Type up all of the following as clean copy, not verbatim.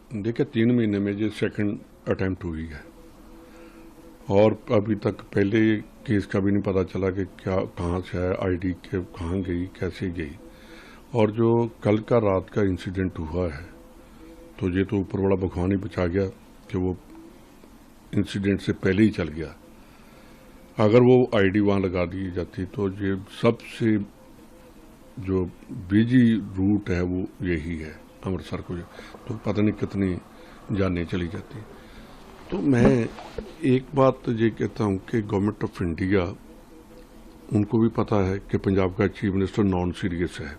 देखिए 3 महीने में ये सेकंड अटेम्प्ट हुई है और अभी तक पहले केस का भी नहीं पता चला कि क्या कहाँ से है, आईडी के कहाँ गई, कैसे गई। और जो कल का रात का इंसिडेंट हुआ है तो ये तो ऊपर वाला भगवान ही बचा गया कि वो इंसिडेंट से पहले ही चल गया। अगर वो आईडी वहाँ लगा दी जाती तो ये सबसे जो बिजी रूट है वो यही है अमृतसर को, तो पता नहीं कितनी जानें चली जाती। तो मैं एक बात ये कहता हूँ कि गवर्नमेंट ऑफ इंडिया, उनको भी पता है कि पंजाब का चीफ मिनिस्टर नॉन सीरियस है।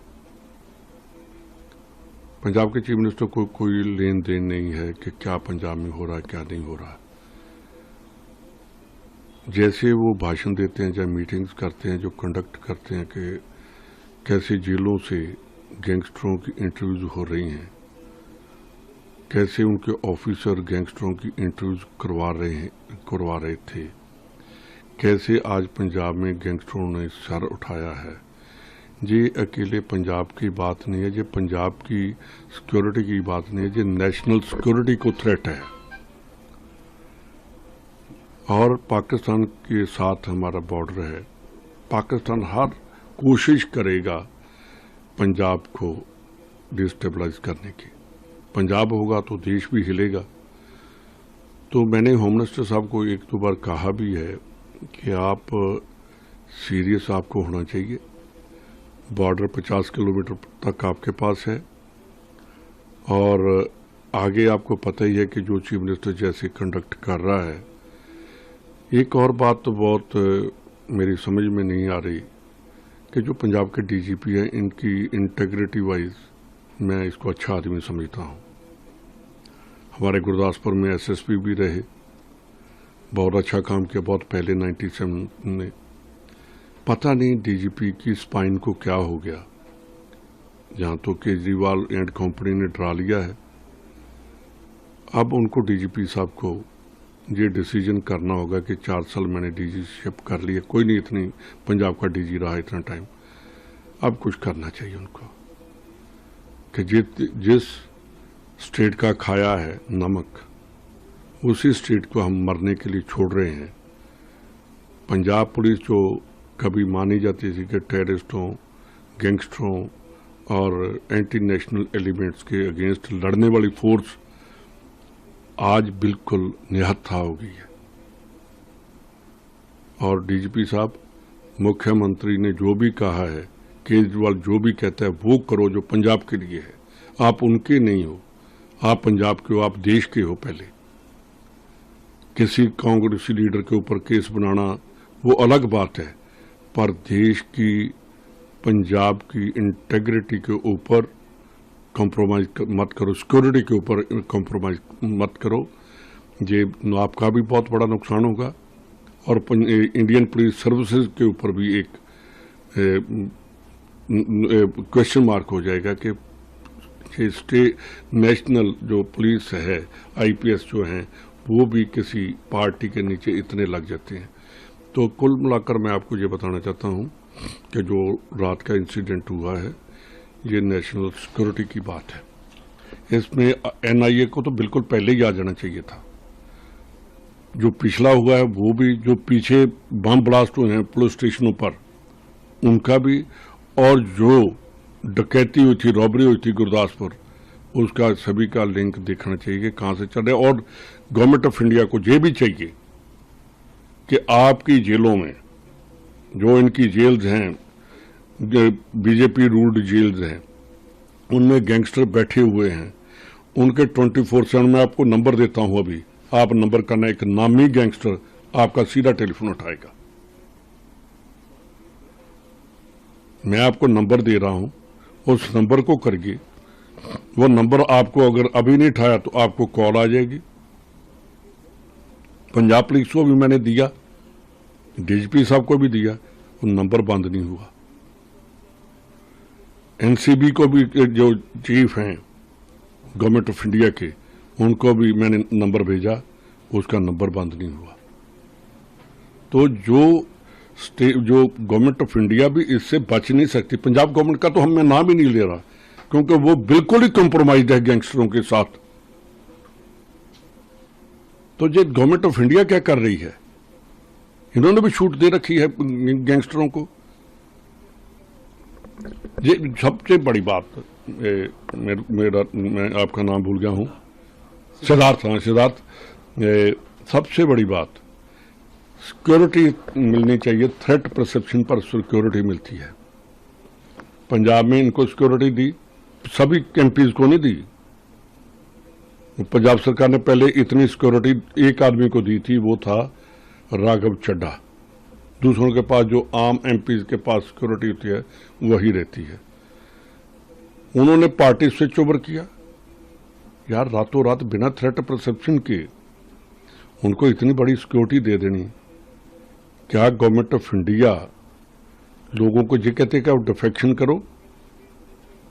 पंजाब के चीफ मिनिस्टर को कोई लेन देन नहीं है कि क्या पंजाब में हो रहा है क्या नहीं हो रहा है। जैसे वो भाषण देते हैं, चाहे मीटिंग्स करते हैं, जो कंडक्ट करते हैं कि कैसे जेलों से गैंगस्टरों की इंटरव्यूज हो रही हैं, कैसे उनके ऑफिसर गैंगस्टरों की इंटरव्यूज करवा रहे थे, कैसे आज पंजाब में गैंगस्टरों ने सर उठाया है। ये अकेले पंजाब की बात नहीं है, ये पंजाब की सिक्योरिटी की बात नहीं है, ये नेशनल सिक्योरिटी को थ्रेट है। और पाकिस्तान के साथ हमारा बॉर्डर है, पाकिस्तान हर कोशिश करेगा पंजाब को डिस्टेबलाइज करने की। पंजाब होगा तो देश भी हिलेगा। तो मैंने होम मिनिस्टर साहब को एक दो बार कहा भी है कि आप सीरियस आपको होना चाहिए। बॉर्डर 50 किलोमीटर तक आपके पास है और आगे आपको पता ही है कि जो चीफ मिनिस्टर जैसे कंडक्ट कर रहा है। एक और बात तो बहुत मेरी समझ में नहीं आ रही कि जो पंजाब के डीजीपी हैं, इनकी इंटेग्रिटी वाइज मैं इसको अच्छा आदमी समझता हूँ। हमारे गुरदासपुर में एसएसपी भी रहे, बहुत अच्छा काम किया बहुत पहले 97 में। पता नहीं डीजीपी की स्पाइन को क्या हो गया, जहाँ तो केजरीवाल एंड कंपनी ने डरा लिया है। अब उनको डीजीपी साहब को ये डिसीजन करना होगा कि 4 साल मैंने डीजीशिप कर लिया, कोई नहीं इतनी पंजाब का डीजी रहा इतना टाइम, अब कुछ करना चाहिए उनको कि जिस स्टेट का खाया है नमक, उसी स्टेट को हम मरने के लिए छोड़ रहे हैं। पंजाब पुलिस जो कभी मानी जाती थी कि टेररिस्टों, गैंगस्टरों और एंटी नेशनल एलिमेंट्स के अगेंस्ट लड़ने वाली फोर्स, आज बिल्कुल निहत्था हो गई है। और डीजीपी साहब, मुख्यमंत्री ने जो भी कहा है, केजरीवाल जो भी कहता है वो करो जो पंजाब के लिए है। आप उनके नहीं हो, आप पंजाब के हो, आप देश के हो। पहले किसी कांग्रेसी लीडर के ऊपर केस बनाना वो अलग बात है, पर देश की, पंजाब की इंटेग्रिटी के ऊपर कॉम्प्रोमाइज मत करो, सिक्योरिटी के ऊपर कॉम्प्रोमाइज मत करो। ये आपका भी बहुत बड़ा नुकसान होगा और इंडियन पुलिस सर्विसेज के ऊपर भी एक क्वेश्चन मार्क हो जाएगा कि स्टेट नेशनल जो पुलिस है, आईपीएस जो हैं, वो भी किसी पार्टी के नीचे इतने लग जाते हैं। तो कुल मिलाकर मैं आपको ये बताना चाहता हूँ कि जो रात का इंसिडेंट हुआ है ये नेशनल सिक्योरिटी की बात है। इसमें एनआईए को तो बिल्कुल पहले ही आ जाना चाहिए था। जो पिछला हुआ है वो भी, जो पीछे बम ब्लास्ट हुए हैं पुलिस स्टेशनों पर उनका भी, और जो डकैती हुई थी, रॉबरी हुई थी गुरदासपुर, उसका सभी का लिंक देखना चाहिए कि कहां से चल रहा है। और गवर्नमेंट ऑफ इंडिया को ये भी चाहिए कि आपकी जेलों में, जो इनकी जेल्स हैं, बीजेपी रूल्ड जेल्स हैं, उनमें गैंगस्टर बैठे हुए हैं, उनके 24/7 में आपको नंबर देता हूं, अभी आप नंबर करना, एक नामी गैंगस्टर आपका सीधा टेलीफोन उठाएगा। मैं आपको नंबर दे रहा हूं, उस नंबर को करके, वो नंबर आपको अगर अभी नहीं उठाया तो आपको कॉल आ जाएगी। पंजाब पुलिस को भी मैंने दिया, डीजीपी साहब को भी दिया, वो नंबर बंद नहीं हुआ। एनसीबी को भी, जो चीफ हैं गवर्नमेंट ऑफ इंडिया के, उनको भी मैंने नंबर भेजा, उसका नंबर बंद नहीं हुआ। तो जो गवर्नमेंट ऑफ इंडिया भी इससे बच नहीं सकती। पंजाब गवर्नमेंट का तो हम मैं नाम ही नहीं ले रहा, क्योंकि वो बिल्कुल ही कॉम्प्रोमाइज्ड है गैंगस्टरों के साथ। तो ये गवर्नमेंट ऑफ इंडिया क्या कर रही है? इन्होंने भी छूट दे रखी है गैंगस्टरों को। ये सबसे बड़ी बात, मैं आपका नाम भूल गया हूं, सिद्धार्थ। हाँ, सिद्धार्थ। सबसे बड़ी बात, सिक्योरिटी मिलनी चाहिए। थ्रेट परसेप्शन पर सिक्योरिटी मिलती है। पंजाब में इनको सिक्योरिटी दी, सभी एमपीज को नहीं दी। पंजाब सरकार ने पहले इतनी सिक्योरिटी एक आदमी को दी थी, वो था राघव चड्ढा। दूसरों के पास, जो आम एमपीज के पास सिक्योरिटी होती है, वही रहती है। उन्होंने पार्टी स्विच ओवर किया। यार, रातों रात बिना थ्रेट परसेप्शन के उनको इतनी बड़ी सिक्योरिटी दे देनी। क्या गवर्नमेंट ऑफ इंडिया लोगों को ये कहते कि आप डिफेक्शन करो,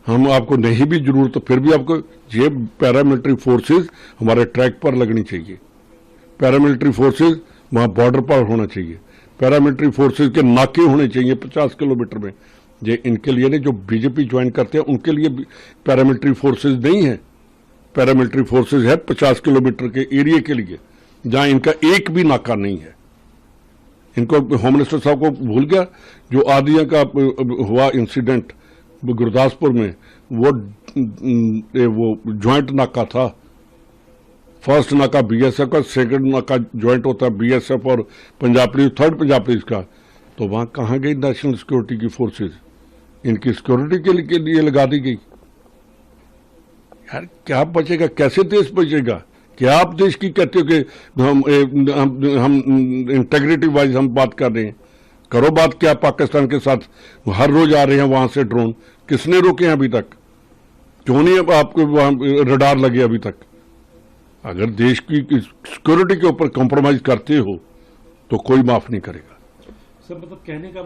हम आपको नहीं भी जरूरत तो फिर भी आपको ये पैरामिलिट्री फोर्सेस हमारे ट्रैक पर लगनी चाहिए। पैरामिलिट्री फोर्सेस वहां बॉर्डर पर होना चाहिए। पैरामिलिट्री फोर्सेस के नाके होने चाहिए 50 किलोमीटर में। ये इनके लिए नहीं, जो बीजेपी ज्वाइन करते हैं उनके लिए पैरामिलिट्री फोर्सेस नहीं है। पैरामिलिट्री फोर्सेस है 50 किलोमीटर के एरिया के लिए, जहां इनका एक भी नाका नहीं है। इनको होम मिनिस्टर साहब को भूल गया जो आदिया का हुआ इंसिडेंट गुरदासपुर में, वो ज्वाइंट नाका था। फर्स्ट नाका बीएसएफ का, सेकंड नाका ज्वाइंट होता है बीएसएफ और Punjab police, third Punjab police का। तो वहां कहां गई नेशनल सिक्योरिटी की फोर्सेस? इनकी सिक्योरिटी के लिए लगा दी गई। यार, क्या बचेगा? कैसे देश बचेगा? क्या आप देश की कहते हो कि हम इंटेग्रिटी वाइज हम बात कर रहे हैं? करो बात। क्या पाकिस्तान के साथ हर रोज आ रहे हैं वहां से ड्रोन? किसने रोके हैं अभी तक? क्यों नहीं आपको वहां रडार लगे अभी तक? अगर देश की सिक्योरिटी के ऊपर कॉम्प्रोमाइज करते हो तो कोई माफ नहीं करेगा। सर, मतलब कहने का